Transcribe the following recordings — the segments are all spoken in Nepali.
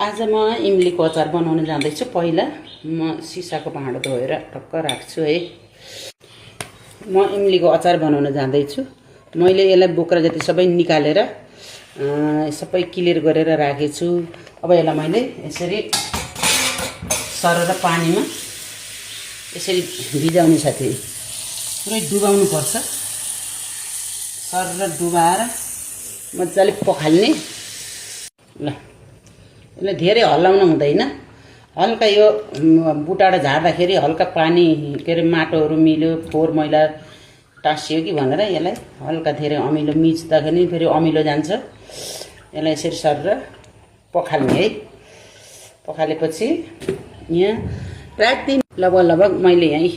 आज म इमलीको अचार बनाउन जाँदैछु। पहिला म सिसाको भाँडो धोएर टक्क राख्छु है। म इमलीको अचार बनाउन जाँदैछु। मैले यसलाई बोक्रा जति सबै निकालेर सबै क्लियर गरेर राखेछु। अब यसलाई मैले यसरी सरर पानीमा यसरी भिजाउने साथी, पुरै डुबाउनु पर्छ। सरर डुबाएर मजाले पखाल्ने। ल, यसलाई धेरै हल्लाउन हुँदैन। हल्का यो बुटाबाट झार्दाखेरि हल्का पानी के अरे माटोहरू मिल्यो, फोहोर मैला टाँसियो कि भनेर यसलाई हल्का धेरै अमिलो मिच्दाखेरि फेरि अमिलो जान्छ। यसलाई यसरी सरर पखाल्ने है। पखालेपछि यहाँ राख्दिन। लगभग मैले यहीँ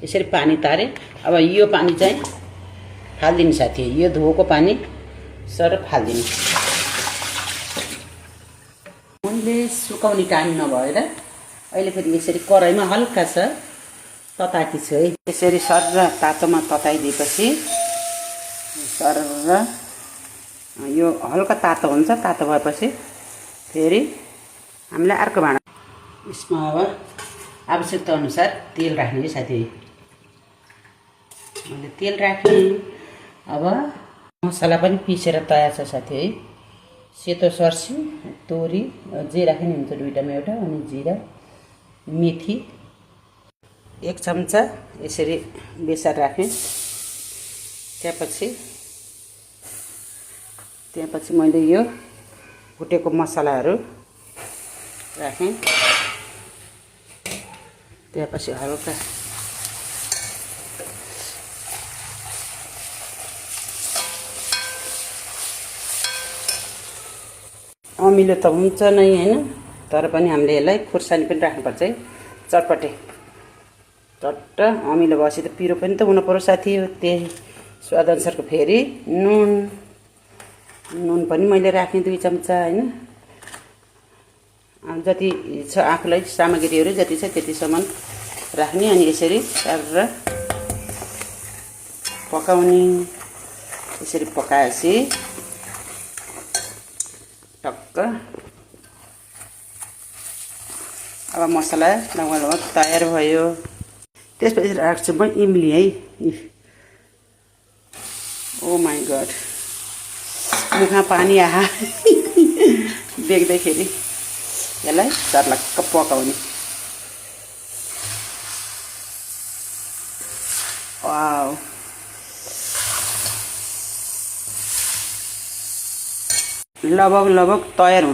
यसरी पानी तारेँ। अब यो पानी चाहिँ फाल्दिनु साथी। यो धोको पानी सर फाल्दिनु। मैले सुकाउने टाइम नभएर अहिले फेरि यसरी कराईमा हल्का छ तताकी छु है। यसरी सरर तातोमा तताइदिएपछि सरर यो हल्का तातो हुन्छ। तातो भएपछि फेरि हामीले अर्को भाँडा, यसमा अब आवश्यकता अनुसार तेल राख्ने है साथी। मैले तेल राखेँ। अब मसला पनि पिसेर तयार छ साथी है। सेतो सर्सी, तोरी जे राख्ने हुन्छ दुईटामा एउटा, अनि जिरा, मेथी 1 चम्चा यसरी बेसार राखेँ। त्यहाँपछि मैले यो भुटेको मसलाहरू राखेँ। त्यहाँपछि हल्का अमिलो त हुन्छ नै हैन, तर पनि हामीले यसलाई खुर्सानी पनि राख्नुपर्छ है। चटपटे चट्ट अमिलो भएपछि त पिरो पनि त हुनुपर्यो साथी। त्यही स्वादअनुसारको फेरि नुन पनि मैले राखेँ 2 चम्चा हैन। जति छ आफूलाई सामग्रीहरू जति छ त्यतिसम्म राख्ने। अनि यसरी गरेर पकाउने। यसरी पकाएपछि टक्क अब मसला लगभग तयार भयो। त्यसपछि राख्छु म इमली है। ओ माई गड, मुखमा पानी आहा देख्दैखेरि। यसलाई सर्लक्क पकाउने। वाउ, लगभग तयार हुन्छ।